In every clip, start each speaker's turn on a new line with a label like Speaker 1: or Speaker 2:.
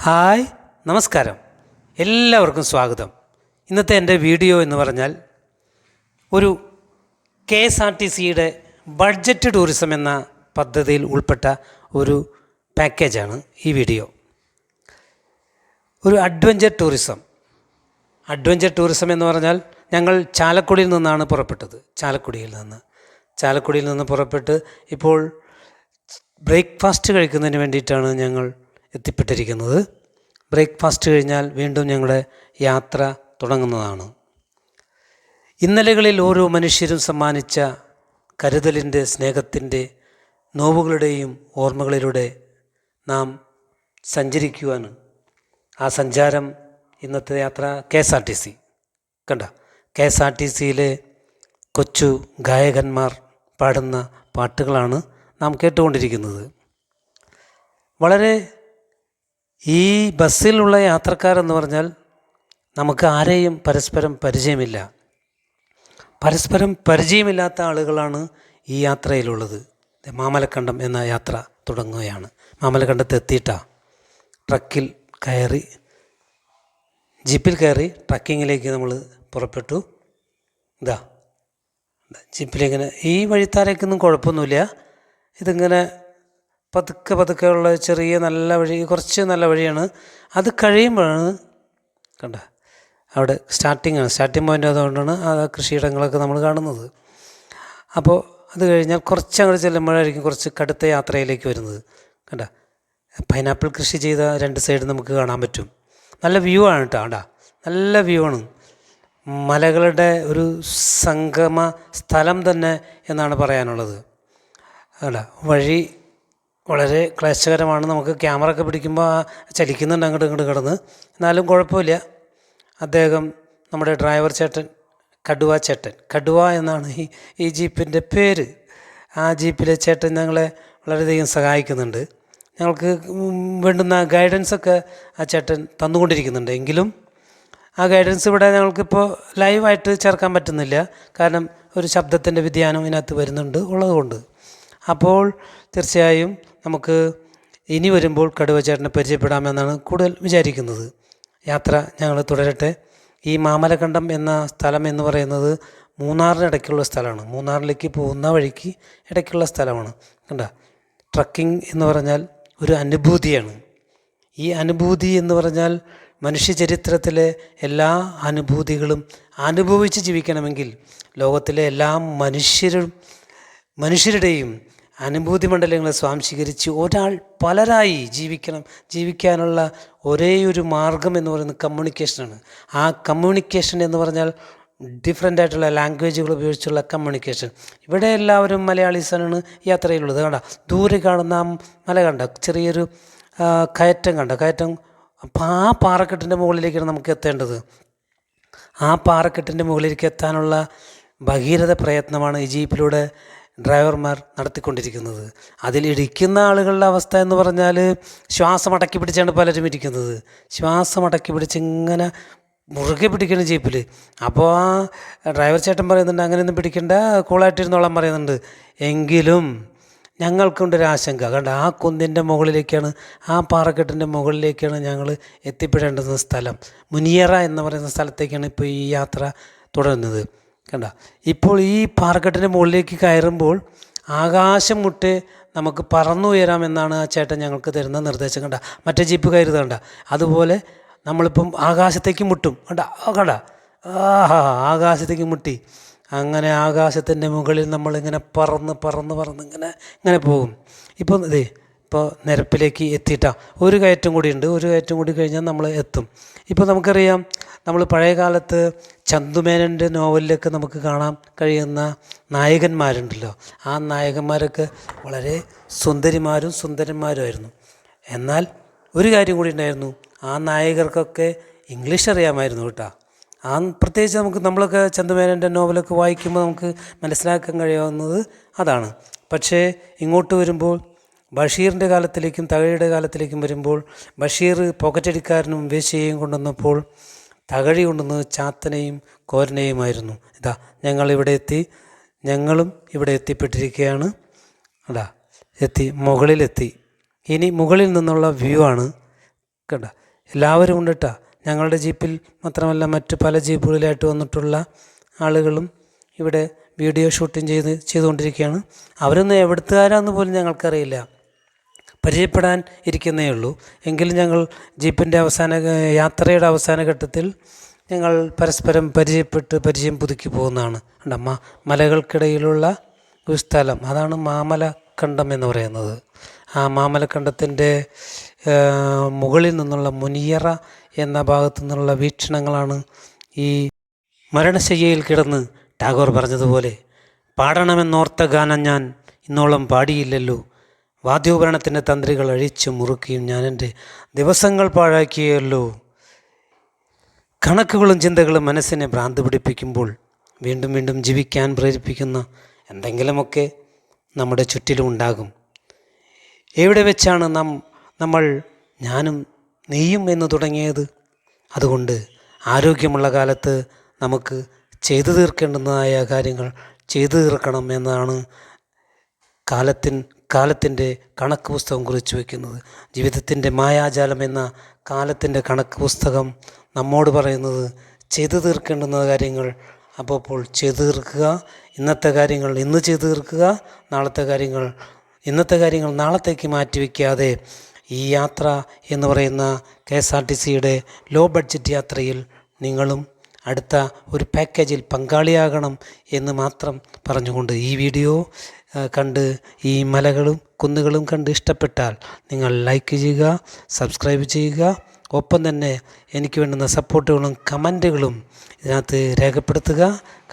Speaker 1: Hi, നമസ്കാരം. എല്ലാവർക്കും സ്വാഗതം. ഇന്നത്തെ എൻ്റെ വീഡിയോ എന്ന് പറഞ്ഞാൽ ഒരു KSRTCയുടെ ബഡ്ജറ്റ് ടൂറിസം എന്ന പദ്ധതിയിൽ ഉൾപ്പെട്ട ഒരു പാക്കേജാണ് ഈ വീഡിയോ. ഒരു അഡ്വഞ്ചർ ടൂറിസം എന്ന് പറഞ്ഞാൽ ഞങ്ങൾ ചാലക്കുടിയിൽ നിന്നാണ് പുറപ്പെട്ടത്. ചാലക്കുടിയിൽ നിന്ന് പുറപ്പെട്ട് ഇപ്പോൾ ബ്രേക്ക്ഫാസ്റ്റ് കഴിക്കുന്നതിന് വേണ്ടിയിട്ടാണ് ഞങ്ങൾ എത്തിപ്പെട്ടിരിക്കുന്നത്. ബ്രേക്ക്ഫാസ്റ്റ് കഴിഞ്ഞാൽ വീണ്ടും ഞങ്ങളുടെ യാത്ര തുടങ്ങുന്നതാണ്. ഇന്നലകളിൽ ഓരോ മനുഷ്യരും സമ്മാനിച്ച കരുതലിൻ്റെ, സ്നേഹത്തിൻ്റെ, നോവുകളുടെയും ഓർമ്മകളിലൂടെ നാം സഞ്ചരിക്കുവാണ്. ആ സഞ്ചാരം ഇന്നത്തെ യാത്ര KSRTCയിലെ കൊച്ചു ഗായകന്മാർ പാടുന്ന പാട്ടുകളാണ് നാം കേട്ടുകൊണ്ടിരിക്കുന്നത്. വളരെ ഈ ബസ്സിലുള്ള യാത്രക്കാരെന്ന് പറഞ്ഞാൽ നമുക്ക് ആരെയും പരസ്പരം പരിചയമില്ല. പരസ്പരം പരിചയമില്ലാത്ത ആളുകളാണ് ഈ യാത്രയിലുള്ളത്. മാമലക്കണ്ടം എന്ന യാത്ര തുടങ്ങുകയാണ്. മാമലക്കണ്ടത്ത് എത്തിയിട്ടാണ് ജീപ്പിൽ കയറി ട്രക്കിങ്ങിലേക്ക് നമ്മൾ പുറപ്പെട്ടു. ജീപ്പിലിങ്ങനെ ഈ വഴിത്താരേക്കൊന്നും കുഴപ്പമൊന്നുമില്ല. ഇതിങ്ങനെ പതുക്കെ ഉള്ള ചെറിയ നല്ല വഴി, കുറച്ച് നല്ല വഴിയാണ്. അത് കഴിയുമ്പോഴാണ് അവിടെ സ്റ്റാർട്ടിങ് പോയിൻ്റ്. അതുകൊണ്ടാണ് ആ കൃഷിയിടങ്ങളൊക്കെ നമ്മൾ കാണുന്നത്. അപ്പോൾ അത് കഴിഞ്ഞാൽ കുറച്ച് അങ്ങോട്ട് ചെല്ലുമ്പോഴായിരിക്കും കുറച്ച് കടുത്ത യാത്രയിലേക്ക് വരുന്നത്. പൈനാപ്പിൾ കൃഷി ചെയ്ത രണ്ട് സൈഡ് നമുക്ക് കാണാൻ പറ്റും. നല്ല വ്യൂ ആണ് കേട്ടോ. നല്ല വ്യൂ ആണ്. മലകളുടെ ഒരു സംഗമ സ്ഥലം തന്നെ എന്നാണ് പറയാനുള്ളത്. വഴി വളരെ ക്ലേശകരമാണ്. നമുക്ക് ക്യാമറ ഒക്കെ പിടിക്കുമ്പോൾ ചലിക്കുന്നുണ്ട് അങ്ങോട്ട് കിടന്ന്. എന്നാലും കുഴപ്പമില്ല. അദ്ദേഹം, നമ്മുടെ ഡ്രൈവർ ചേട്ടൻ, കടുവ എന്നാണ് ഈ ജീപ്പിൻ്റെ പേര്. ആ ജീപ്പിലെ ചേട്ടൻ ഞങ്ങളെ വളരെയധികം സഹായിക്കുന്നുണ്ട്. ഞങ്ങൾക്ക് വേണ്ടുന്ന ഗൈഡൻസൊക്കെ ആ ചേട്ടൻ തന്നുകൊണ്ടിരിക്കുന്നുണ്ട്. എങ്കിലും ആ ഗൈഡൻസ് ഇവിടെ ഞങ്ങൾക്കിപ്പോൾ ലൈവായിട്ട് ചേർക്കാൻ പറ്റുന്നില്ല. കാരണം ഒരു ശബ്ദത്തിൻ്റെ വ്യതിയാനം ഇതിനകത്ത് ഉള്ളതുകൊണ്ട്. അപ്പോൾ തീർച്ചയായും നമുക്ക് ഇനി വരുമ്പോൾ കടുവ ചേട്ടനെ പരിചയപ്പെടാമെന്നാണ് കൂടുതൽ വിചാരിക്കുന്നത്. യാത്ര ഞങ്ങൾ തുടരട്ടെ. ഈ മാമലക്കണ്ടം എന്ന സ്ഥലം എന്ന് പറയുന്നത് മൂന്നാറിന് ഇടയ്ക്കുള്ള സ്ഥലമാണ്. മൂന്നാറിലേക്ക് പോകുന്ന വഴിക്ക് ഇടയ്ക്കുള്ള സ്ഥലമാണ്. ട്രക്കിംഗ് എന്ന് പറഞ്ഞാൽ ഒരു അനുഭൂതിയാണ്. ഈ അനുഭൂതി എന്ന് പറഞ്ഞാൽ മനുഷ്യ ചരിത്രത്തിലെ എല്ലാ അനുഭൂതികളും അനുഭവിച്ച് ജീവിക്കണമെങ്കിൽ ലോകത്തിലെ എല്ലാ മനുഷ്യരുടെയും അനുഭൂതി മണ്ഡലങ്ങളെ സ്വാംശീകരിച്ച് ഒരാൾ പലരായി ജീവിക്കാനുള്ള ഒരേയൊരു മാർഗം എന്ന് പറയുന്നത് കമ്മ്യൂണിക്കേഷനാണ്. ആ കമ്മ്യൂണിക്കേഷൻ എന്ന് പറഞ്ഞാൽ ഡിഫറെൻ്റ് ആയിട്ടുള്ള ലാംഗ്വേജുകൾ ഉപയോഗിച്ചുള്ള കമ്മ്യൂണിക്കേഷൻ. ഇവിടെ എല്ലാവരും മലയാളീസാണ് യാത്രയിലുള്ളത്. ദൂരെ കാണുന്ന മല ചെറിയൊരു കയറ്റം. അപ്പോൾ ആ പാറക്കെട്ടിൻ്റെ മുകളിലേക്കാണ് നമുക്ക് എത്തേണ്ടത്. ആ പാറക്കെട്ടിൻ്റെ മുകളിലേക്ക് എത്താനുള്ള ഭഗീരഥ പ്രയത്നമാണ് ഈ ജീപ്പിലൂടെ ഡ്രൈവർമാർ നടത്തിക്കൊണ്ടിരിക്കുന്നത്. അതിലിരിക്കുന്ന ആളുകളുടെ അവസ്ഥ എന്ന് പറഞ്ഞാൽ ശ്വാസം അടക്കി പിടിച്ചാണ് പലരും ഇരിക്കുന്നത്. ശ്വാസം അടക്കി പിടിച്ച് ഇങ്ങനെ മുറുകെ പിടിക്കണം ജീപ്പിൽ. അപ്പോൾ ആ ഡ്രൈവർ ചേട്ടൻ പറയുന്നുണ്ട്, അങ്ങനെയൊന്നും പിടിക്കണ്ട, കൂളായിട്ടിരുന്നോളാൻ പറയുന്നുണ്ട്. എങ്കിലും ഞങ്ങൾക്കുണ്ടൊരു ആശങ്ക. ആ കുന്നിൻ്റെ മുകളിലേക്കാണ്, ആ പാറക്കെട്ടിൻ്റെ മുകളിലേക്കാണ് ഞങ്ങൾ എത്തിപ്പെടേണ്ടുന്ന സ്ഥലം. മുനിയറ എന്ന് പറയുന്ന സ്ഥലത്തേക്കാണ് ഇപ്പോൾ ഈ യാത്ര തുടരുന്നത്. ഇപ്പോൾ ഈ പാറക്കെട്ടിൻ്റെ മുകളിലേക്ക് കയറുമ്പോൾ ആകാശം മുട്ടെ നമുക്ക് പറന്നുയരാമെന്നാണ് ആ ചേട്ടൻ ഞങ്ങൾക്ക് തരുന്ന നിർദ്ദേശം. മറ്റേ ജീപ്പ് കയറുന്നത് അതുപോലെ നമ്മളിപ്പം ആകാശത്തേക്ക് മുട്ടും. ആകാശത്തേക്ക് മുട്ടി അങ്ങനെ ആകാശത്തിൻ്റെ മുകളിൽ നമ്മളിങ്ങനെ പറന്ന് ഇങ്ങനെ പോകും. ഇപ്പോൾ നിരപ്പിലേക്ക് എത്തിയിട്ടാണ്. ഒരു കയറ്റം കൂടി കഴിഞ്ഞാൽ നമ്മൾ എത്തും. ഇപ്പോൾ നമുക്കറിയാം, നമ്മൾ പഴയ കാലത്ത് ചന്തുമേനൻ്റെ നോവലിലൊക്കെ നമുക്ക് കാണാൻ കഴിയുന്ന നായകന്മാരുണ്ടല്ലോ. ആ നായകന്മാരൊക്കെ വളരെ സുന്ദരന്മാരുമായിരുന്നു. എന്നാൽ ഒരു കാര്യം കൂടി ഉണ്ടായിരുന്നു, ആ നായകർക്കൊക്കെ ഇംഗ്ലീഷ് അറിയാമായിരുന്നു കേട്ടോ. പ്രത്യേകിച്ച് നമ്മളൊക്കെ ചന്തുമേനൻ്റെ നോവലൊക്കെ വായിക്കുമ്പോൾ നമുക്ക് മനസ്സിലാക്കാൻ കഴിയാവുന്നത് അതാണ്. പക്ഷേ ഇങ്ങോട്ട് വരുമ്പോൾ ബഷീറിൻ്റെ കാലത്തിലേക്കും തകഴിയുടെ കാലത്തിലേക്കും വരുമ്പോൾ, ബഷീർ പോക്കറ്റടിക്കാരനും വേശ്യയെയും കൊണ്ടുവന്നപ്പോൾ തകഴി കൊണ്ടുവന്നത് ചാത്തനെയും കോരനെയുമായിരുന്നു. ഞങ്ങളും ഇവിടെ എത്തിപ്പെട്ടിരിക്കുകയാണ്. മുകളിലെത്തി. ഇനി മുകളിൽ നിന്നുള്ള വ്യൂ ആണ് കണ്ട എല്ലാവരും ഉണ്ട് കേട്ടോ. ഞങ്ങളുടെ ജീപ്പിൽ മാത്രമല്ല മറ്റു പല ജീപ്പുകളിലായിട്ട് വന്നിട്ടുള്ള ആളുകളും ഇവിടെ വീഡിയോ ഷൂട്ടിംഗ് ചെയ്തുകൊണ്ടിരിക്കുകയാണ്. അവരൊന്നും എവിടുത്തുകാരാന്ന് പോലും ഞങ്ങൾക്കറിയില്ല, പരിചയപ്പെടാൻ ഇരിക്കുന്നേ ഉള്ളൂ. എങ്കിലും ഞങ്ങൾ ജീപ്പിൻ്റെ യാത്രയുടെ അവസാന ഘട്ടത്തിൽ ഞങ്ങൾ പരസ്പരം പരിചയം പുതുക്കി പോകുന്നതാണ്. മലകൾക്കിടയിലുള്ള ഒരു സ്ഥലം, അതാണ് മാമലക്കണ്ടം എന്ന് പറയുന്നത്. ആ മാമലക്കണ്ടത്തിൻ്റെ മുകളിൽ നിന്നുള്ള മുനിയറ എന്ന ഭാഗത്തു നിന്നുള്ള വീക്ഷണങ്ങളാണ് ഈ മരണശയ്യയിൽ കിടന്ന് ടാഗോർ പറഞ്ഞതുപോലെ, പാടണമെന്നോർത്ത ഗാനം ഞാൻ ഇന്നോളം പാടിയില്ലല്ലോ, വാദ്യോപകരണത്തിൻ്റെ തന്ത്രികൾ അഴിച്ചു മുറുക്കിയും ഞാൻ എൻ്റെ ദിവസങ്ങൾ പാഴാക്കിയല്ലോ. കണക്കുകളും ചിന്തകളും മനസ്സിനെ ഭ്രാന്ത് പിടിപ്പിക്കുമ്പോൾ വീണ്ടും വീണ്ടും ജീവിക്കാൻ പ്രേരിപ്പിക്കുന്ന എന്തെങ്കിലുമൊക്കെ നമ്മുടെ ചുറ്റിലും ഉണ്ടാകും. എവിടെ വെച്ചാണ് നമ്മൾ ഞാനും നീയും എന്ന് തുടങ്ങിയത്? അതുകൊണ്ട് ആരോഗ്യമുള്ള കാലത്ത് നമുക്ക് ചെയ്തു തീർക്കേണ്ടുന്നതായ കാര്യങ്ങൾ ചെയ്തു തീർക്കണം എന്നാണ് കാലത്തിൻ്റെ കണക്ക് പുസ്തകം കുറിച്ച് വയ്ക്കുന്നത്. ജീവിതത്തിൻ്റെ മായാജാലം എന്ന കാലത്തിൻ്റെ കണക്ക് പുസ്തകം നമ്മോട് പറയുന്നത് ചെയ്തു തീർക്കേണ്ടുന്ന കാര്യങ്ങൾ അപ്പോൾ ചെയ്തു തീർക്കുക, ഇന്നത്തെ കാര്യങ്ങൾ ഇന്ന് ചെയ്തു തീർക്കുക, ഇന്നത്തെ കാര്യങ്ങൾ നാളത്തേക്ക് മാറ്റിവെക്കാതെ ഈ യാത്ര എന്ന് പറയുന്ന KSRTCയുടെ ലോ ബഡ്ജറ്റ് യാത്രയിൽ നിങ്ങളും അടുത്ത ഒരു പാക്കേജിൽ പങ്കാളിയാകണം എന്ന് മാത്രം പറഞ്ഞുകൊണ്ട് ഈ വീഡിയോ കണ്ട് ഈ മലകളും കുന്നുകളും കണ്ട് ഇഷ്ടപ്പെട്ടാൽ നിങ്ങൾ ലൈക്ക് ചെയ്യുക, സബ്സ്ക്രൈബ് ചെയ്യുക. ഒപ്പം തന്നെ എനിക്ക് വേണ്ടുന്ന സപ്പോർട്ടുകളും കമൻറ്റുകളും ഇതിനകത്ത് രേഖപ്പെടുത്തുക.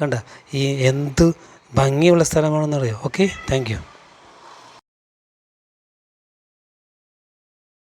Speaker 1: കണ്ട ഈ എന്ത് ഭംഗിയുള്ള സ്ഥലമാണെന്നറിയോ. Okay, thank you.